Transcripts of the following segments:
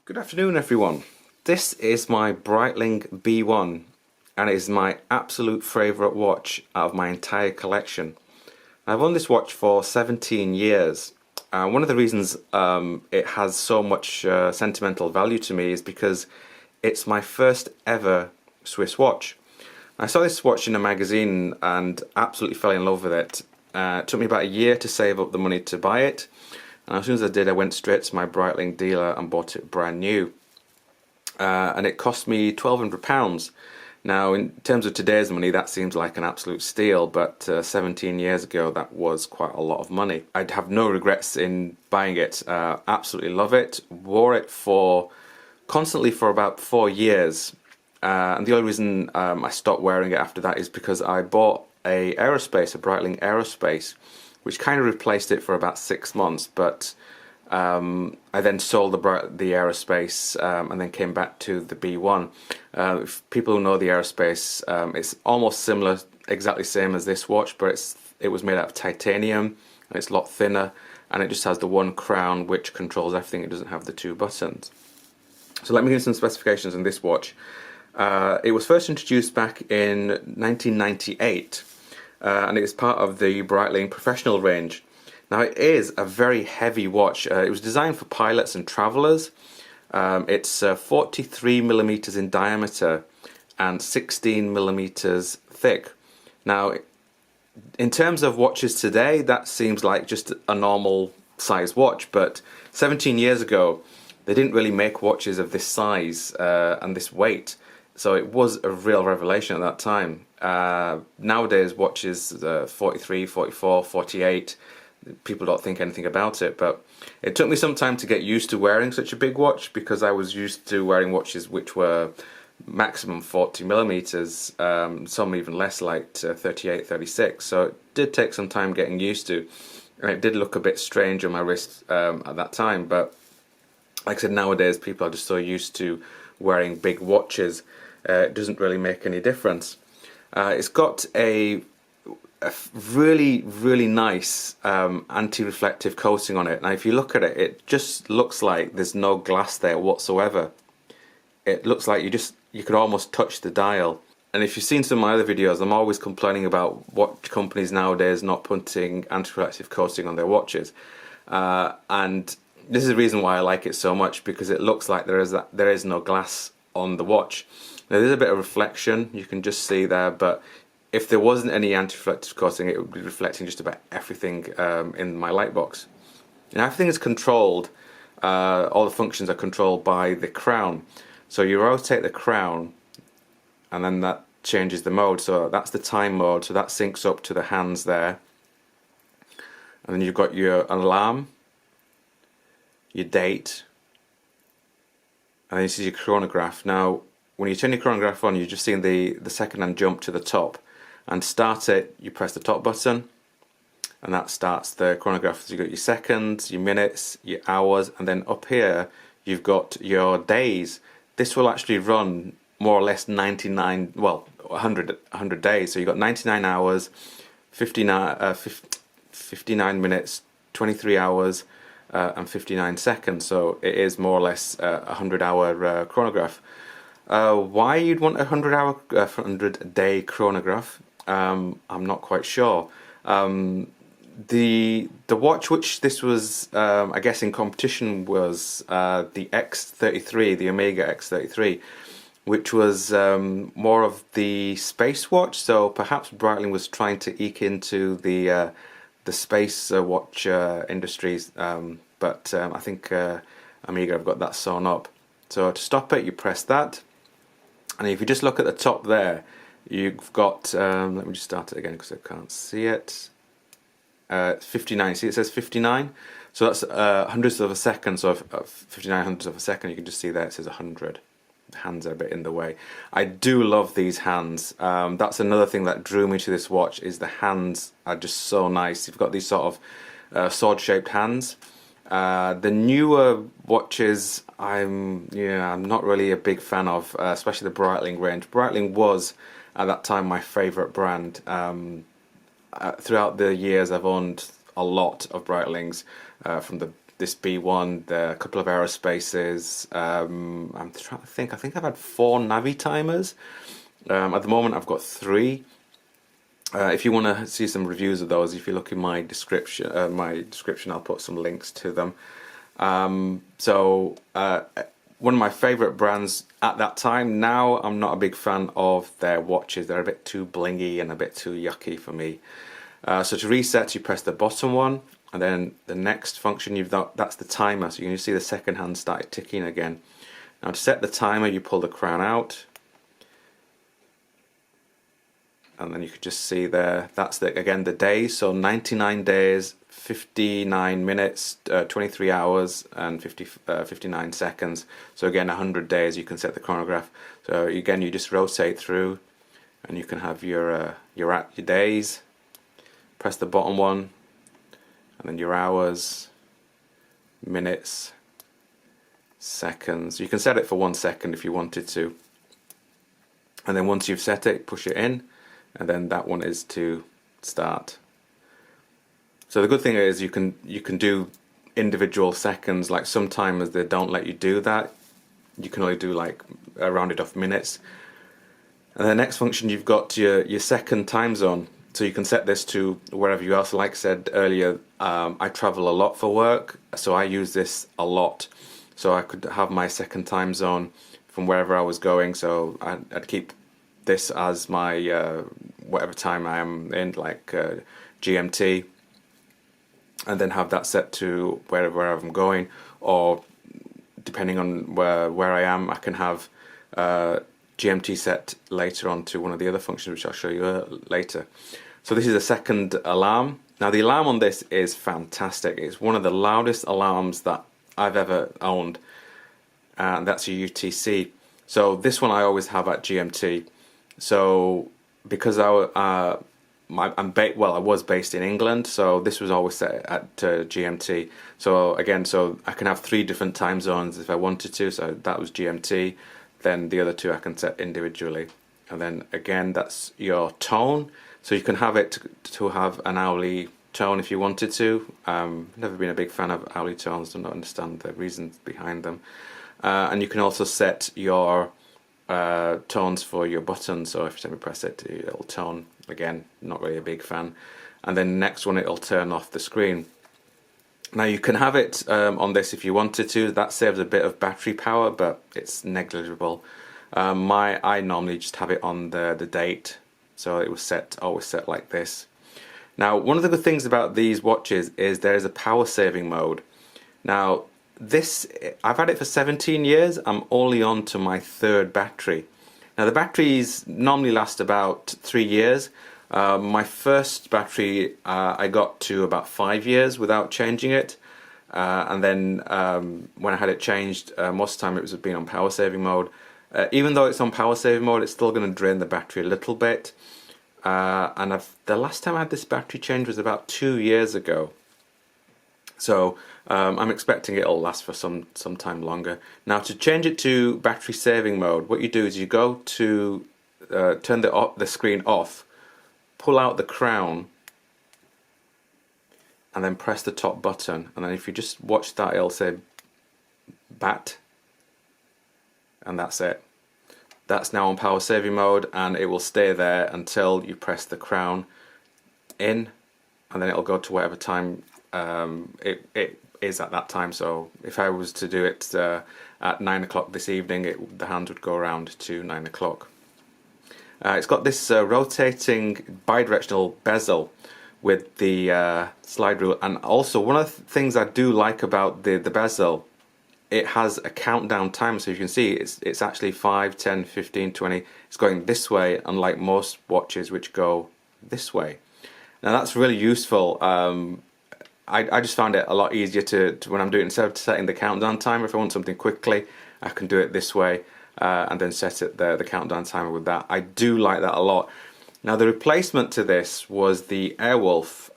Good afternoon everyone. This is my Breitling B-1 and it is my absolute favourite watch out of my entire collection. I've owned this watch for 17 years. One of the reasons it has so much sentimental value to me is because it's my first ever Swiss watch. I saw this watch in a magazine and absolutely fell in love with it. It took me about a year to save up the money to buy it. And as soon as I did, I went straight to my Breitling dealer and bought it brand new. And it cost me £1,200. Now, in terms of today's money, that seems like an absolute steal, but 17 years ago, that was quite a lot of money. I'd have no regrets in buying it. Absolutely love it. Wore it constantly for about 4 years. And the only reason I stopped wearing it after that is because I bought a Breitling Aerospace, which kind of replaced it for about 6 months, but I then sold the Aerospace and then came back to the B1. If people who know the Aerospace, it's almost similar, exactly same as this watch, but it was made out of titanium and it's a lot thinner, and it just has the one crown which controls everything. It doesn't have the 2 buttons. So let me give you some specifications on this watch. It was first introduced back in 1998. And it is part of the Breitling Professional range. Now it is a very heavy watch. It was designed for pilots and travellers. It's 43mm in diameter and 16mm thick. Now in terms of watches today, that seems like just a normal size watch, but 17 years ago they didn't really make watches of this size and this weight. So it was a real revelation at that time. Nowadays watches 43, 44, 48, people don't think anything about it, but it took me some time to get used to wearing such a big watch because I was used to wearing watches which were maximum 40mm, some even less, like 38, 36, so it did take some time getting used to, and it did look a bit strange on my wrist at that time, but like I said, nowadays people are just so used to wearing big watches, it doesn't really make any difference. It's got a really nice anti-reflective coating on it. Now if you look at it, it just looks like there's no glass there whatsoever. It looks like you could almost touch the dial. And if you've seen some of my other videos, I'm always complaining about watch companies nowadays not putting anti-reflective coating on their watches. And this is the reason why I like it so much, because it looks like there is no glass on the watch. Now there's a bit of reflection, you can just see there, but if there wasn't any anti-reflective coating, it would be reflecting just about everything in my light box. And everything is controlled, all the functions are controlled by the crown. So you rotate the crown and then that changes the mode. So that's the time mode, so that syncs up to the hands there. And then you've got your alarm, your date, and then this is your chronograph. Now when you turn your chronograph on, you're just seeing the second hand jump to the top, and to start it you press the top button and that starts the chronograph. So you've got your seconds, your minutes, your hours, and then up here you've got your days. This will actually run more or less 100 days, so you've got 99 hours, 59 minutes, 23 hours and 59 seconds, so it is more or less a 100-hour chronograph. Why you'd want a 100-day chronograph, I'm not quite sure. The watch which this was, I guess, in competition was the X33, the Omega X33, which was more of the space watch. So perhaps Breitling was trying to eke into the space watch industries, but I think Omega have got that sewn up. So to stop it, you press that. And if you just look at the top there, you've got, let me just start it again because I can't see it, 59, see it says 59? So that's hundredths of a second, so 59 hundredths of a second, you can just see there it says 100. The hands are a bit in the way. I do love these hands. That's another thing that drew me to this watch, is the hands are just so nice. You've got these sort of sword-shaped hands. The newer watches I'm not really a big fan of, especially the Breitling range. Breitling was at that time my favourite brand. Throughout the years I've owned a lot of Breitlings, from the this B1, a couple of aerospaces. I'm trying to think. I think I've had 4 Navitimers. At the moment, I've got 3. If you want to see some reviews of those, if you look in my description, I'll put some links to them. One of my favorite brands at that time. Now I'm not a big fan of their watches. They're a bit too blingy and a bit too yucky for me. So to reset, you press the bottom one, and then the next function you've got, that's the timer. So you can see the second hand started ticking again. Now to set the timer, you pull the crown out, and then you could just see there, that's again the days. So 99 days, 59 minutes, 23 hours and 59 seconds. So again, 100 days you can set the chronograph. So again, you just rotate through and you can have your days. Press the bottom one, and then your hours, minutes, seconds. You can set it for 1 second if you wanted to. And then once you've set it, push it in, and then that one is to start. So the good thing is you can do individual seconds. Like some timers, they don't let you do that. You can only do like rounded off minutes. And the next function, you've got your second time zone. So you can set this to wherever you are. So like I said earlier, I travel a lot for work, so I use this a lot. So I could have my second time zone from wherever I was going. So I'd keep this as my whatever time I am in, like GMT, and then have that set to wherever I'm going. Or depending on where I am, I can have GMT set later on to one of the other functions, which I'll show you later. So this is a second alarm. Now the alarm on this is fantastic. It's one of the loudest alarms that I've ever owned, and that's a UTC. So this one I always have at GMT. So because I was based in England, so this was always set at GMT. So again, so I can have 3 different time zones if I wanted to. So that was GMT. Then the other 2 I can set individually. And then again, that's your tone. So you can have it to have an hourly tone if you wanted to. Never been a big fan of hourly tones, do not understand the reasons behind them. And you can also set your tones for your buttons. So every time you press it, it'll tone. Again, not really a big fan. And then next one, it'll turn off the screen. Now you can have it on this if you wanted to. That saves a bit of battery power, but it's negligible. I normally just have it on the date, so it was always set like this. Now one of the good things about these watches is there is a power saving mode. Now this, I've had it for 17 years. I'm only on to my 3rd battery. Now the batteries normally last about 3 years. My first battery I got to about 5 years without changing it, and then when I had it changed, most of the time it was being on power saving mode. Even though it's on power saving mode, it's still going to drain the battery a little bit. And the last time I had this battery change was about 2 years ago. So I'm expecting it'll last for some time longer. Now to change it to battery saving mode, what you do is you go to turn the screen off, pull out the crown, and then press the top button. And then if you just watch that, it'll say BAT, and that's it. That's now on power saving mode, and it will stay there until you press the crown in, and then it'll go to whatever time it is at that time. So if I was to do it at 9 o'clock this evening, the hand would go around to 9 o'clock. It's got this rotating bidirectional bezel with the slide rule, and also one of the things I do like about the bezel, it has a countdown timer. So you can see it's actually 5, 10, 15, 20. It's going this way, unlike most watches which go this way. Now that's really useful. I just found it a lot easier to when I'm doing, instead of setting the countdown timer, if I want something quickly, I can do it this way, and then set it the countdown timer with that. I do like that a lot. Now the replacement to this was the Airwolf.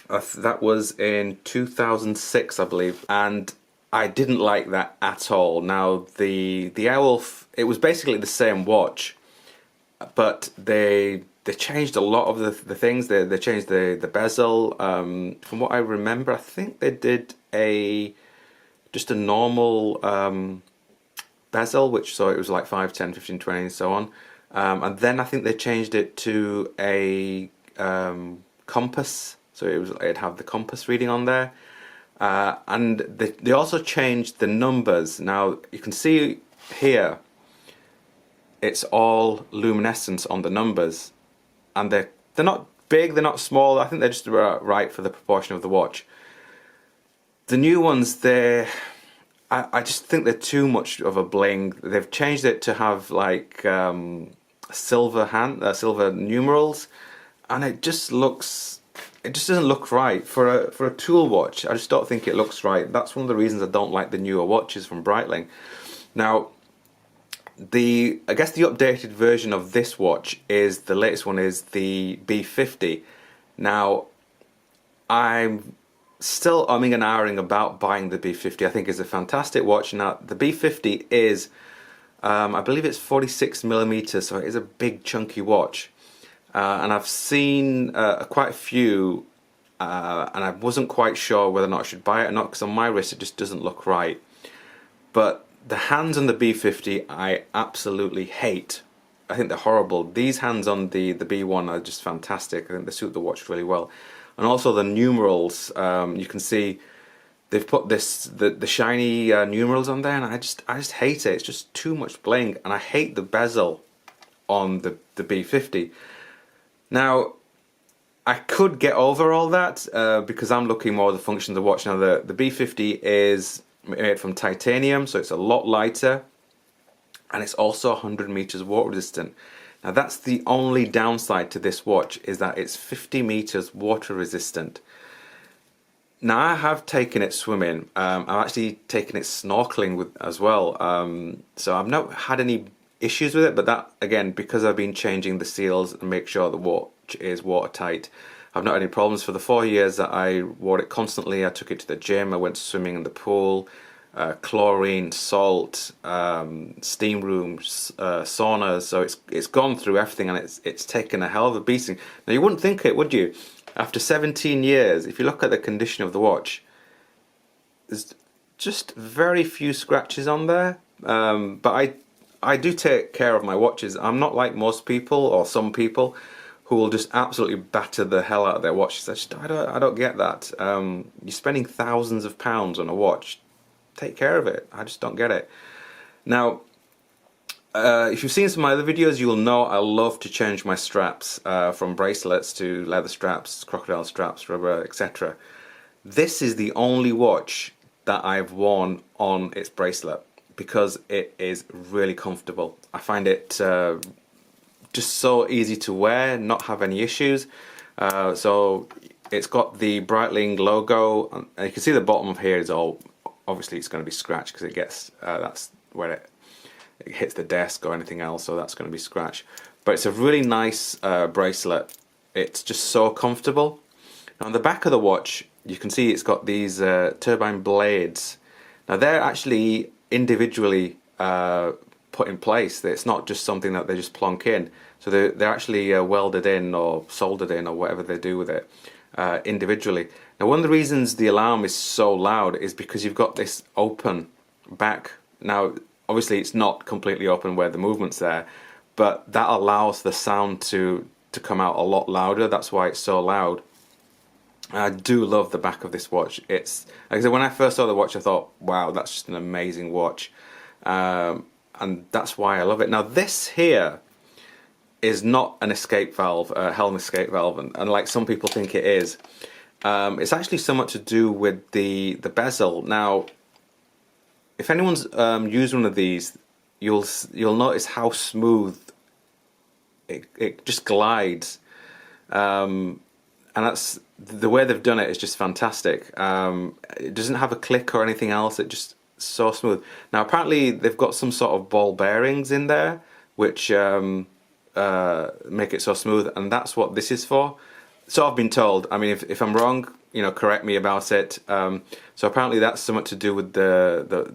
That was in 2006, I believe, and I didn't like that at all. Now the Airwolf, it was basically the same watch, but they changed a lot of the things. They changed the bezel. From what I remember, I think they did just a normal bezel, so it was like 5, 10, 15, 20 and so on. And then I think they changed it to a compass, so it'd have the compass reading on there. And they also changed the numbers. Now you can see here it's all luminescence on the numbers, and they're not big, they're not small. I think they're just right for the proportion of the watch. The new ones, I just think they're too much of a bling. They've changed it to have like silver numerals, and it just doesn't look right for a tool watch. I just don't think it looks right. That's one of the reasons I don't like the newer watches from Breitling. Now, I guess the updated version of this watch is, the latest one is the B50. Now, I'm still umming and ahhing about buying the B50. I think it's a fantastic watch. Now, the B50 is, I believe it's 46mm, so it is a big chunky watch. And I've seen quite a few, and I wasn't quite sure whether or not I should buy it or not, because on my wrist it just doesn't look right. But the hands on the B50 I absolutely hate. I think they're horrible. These hands on the B1 are just fantastic. I think they suit the watch really well. And also the numerals, you can see they've put the shiny numerals on there, and I just hate it. It's just too much bling, and I hate the bezel on the B50. Now, I could get over all that because I'm looking more at the function of the watch. Now, the B50 is made from titanium, so it's a lot lighter, and it's also 100 meters water resistant. Now, that's the only downside to this watch, is that it's 50 meters water resistant. Now, I have taken it swimming. I've actually taken it snorkeling as well. So I've not had any issues with it, but that, again, because I've been changing the seals and make sure the watch is watertight, I've not had any problems. For the 4 years that I wore it constantly, I took it to the gym, I went swimming in the pool, chlorine, salt, steam rooms, saunas, so it's gone through everything, and it's taken a hell of a beating. Now, you wouldn't think it, would you? After 17 years, if you look at the condition of the watch, there's just very few scratches on there, but I do take care of my watches. I'm not like most people, or some people, who will just absolutely batter the hell out of their watches. I don't get that. You're spending thousands of pounds on a watch. Take care of it. I just don't get it. Now, if you've seen some of my other videos, you will know I love to change my straps from bracelets to leather straps, crocodile straps, rubber, etc. This is the only watch that I've worn on its bracelet, because it is really comfortable. I find it just so easy to wear, not have any issues. So it's got the Breitling logo, and you can see the bottom of here is all, obviously it's going to be scratched because it gets, that's where it hits the desk or anything else, so that's going to be scratched. But it's a really nice bracelet. It's just so comfortable. Now, on the back of the watch, you can see it's got these turbine blades. Now, they're actually individually put in place. It's not just something that they just plonk in. So they're actually welded in or soldered in, or whatever they do with it, individually. Now, one of the reasons the alarm is so loud is because you've got this open back. Now, obviously it's not completely open where the movement's there, but that allows the sound to come out a lot louder. That's why it's so loud. I do love the back of this watch. It's, like I said, when I first saw the watch, I thought, wow, that's just an amazing watch. And that's why I love it. Now, this here is not an escape valve, a helm escape valve, and like some people think it is. It's actually somewhat to do with the bezel. Now, if anyone's used one of these, you'll notice how smooth it just glides. And that's the way they've done it is just fantastic. It doesn't have a click or anything else. It just so smooth. Now, apparently they've got some sort of ball bearings in there which make it so smooth, and that's what this is for. So I've been told. I mean, if I'm wrong, you know, correct me about it. So apparently that's something to do with the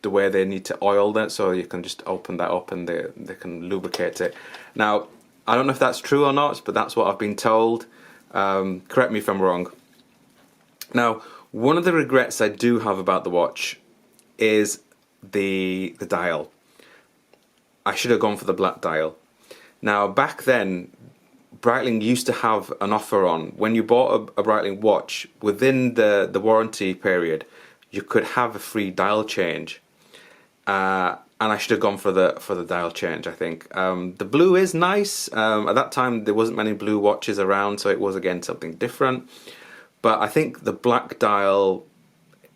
way they need to oil that, so you can just open that up and they can lubricate it. Now, I don't know if that's true or not, but that's what I've been told. Correct me if I'm wrong. Now, One of the regrets I do have about the watch is the dial. I should have gone for the black dial. Now back then, Breitling used to have an offer on when you bought a Breitling watch within the warranty period, you could have a free dial change. And I should have gone for the dial change, I think. The blue is nice. At that time, there wasn't many blue watches around, so it was, again, something different. But I think the black dial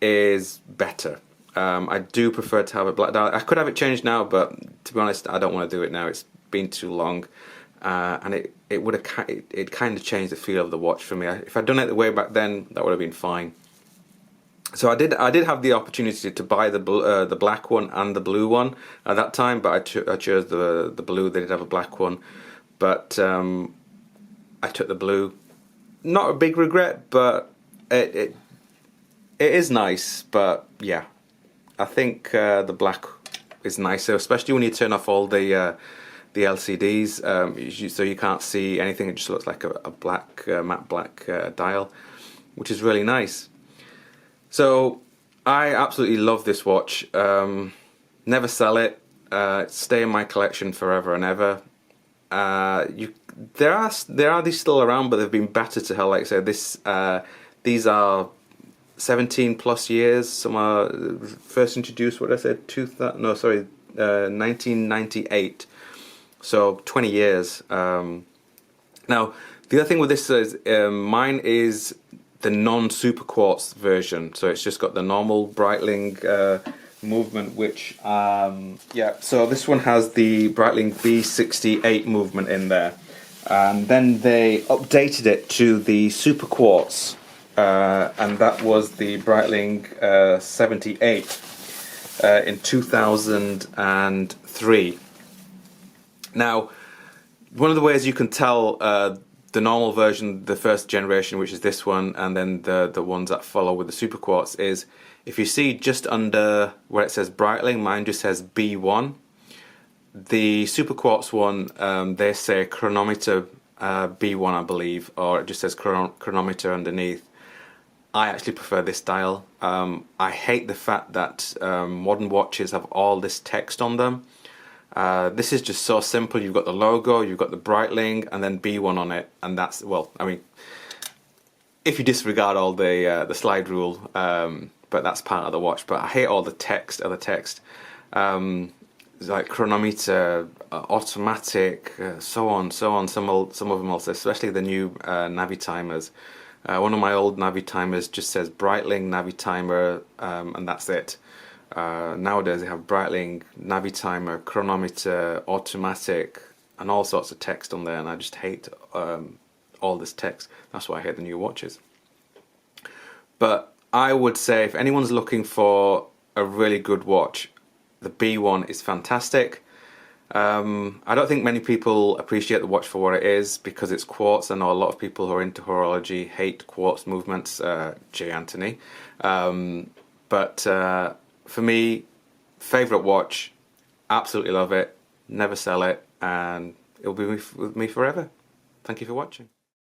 is better. I do prefer to have a black dial. I could have it changed now, but to be honest, I don't want to do it now. It's been too long. And it kind of changed the feel of the watch for me. If I'd done it the way back then, that would have been fine. So I did have the opportunity to buy the black one and the blue one at that time, but I chose the blue. They did have a black one, but I took the blue. Not a big regret, but it is nice. But yeah, I think the black is nicer, especially when you turn off all the LCDs, so you can't see anything. It just looks like a black matte black dial, which is really nice. So I absolutely love this watch. Never sell it. Stay in my collection forever and ever. There are these still around, but they've been battered to hell. Like I said, these are 17 plus years. Some are first introduced. What did I say? 1998. So 20 years. Now the other thing with this is mine is the non-super quartz version, so it's just got the normal Breitling movement, which yeah, so this one has the Breitling B68 movement in there, and then they updated it to the super quartz, and that was the Breitling 78 in 2003. Now, one of the ways you can tell the normal version, the first generation, which is this one, and then the ones that follow with the super quartz, is if you see just under where it says Breitling, mine just says B1. The super quartz one, they say chronometer B1, I believe, or it just says chronometer underneath. I actually prefer this dial. I hate the fact that modern watches have all this text on them. This is just so simple. You've got the logo, you've got the Breitling, and then B1 on it, and that's, well, I mean, if you disregard all the slide rule, but that's part of the watch. But I hate all the text, other text, like chronometer, automatic, so on. Some of them also, especially the new Navitimers. One of my old Navitimers just says Breitling Navitimer, and that's it. Nowadays they have Breitling, Navitimer, chronometer, automatic, and all sorts of text on there, and I just hate all this text. That's why I hate the new watches. But I would say if anyone's looking for a really good watch, the B1 is fantastic. I don't think many people appreciate the watch for what it is because it's quartz. I know a lot of people who are into horology hate quartz movements, J. Anthony. But for me, favourite watch, absolutely love it, never sell it, and it'll be with me forever. Thank you for watching.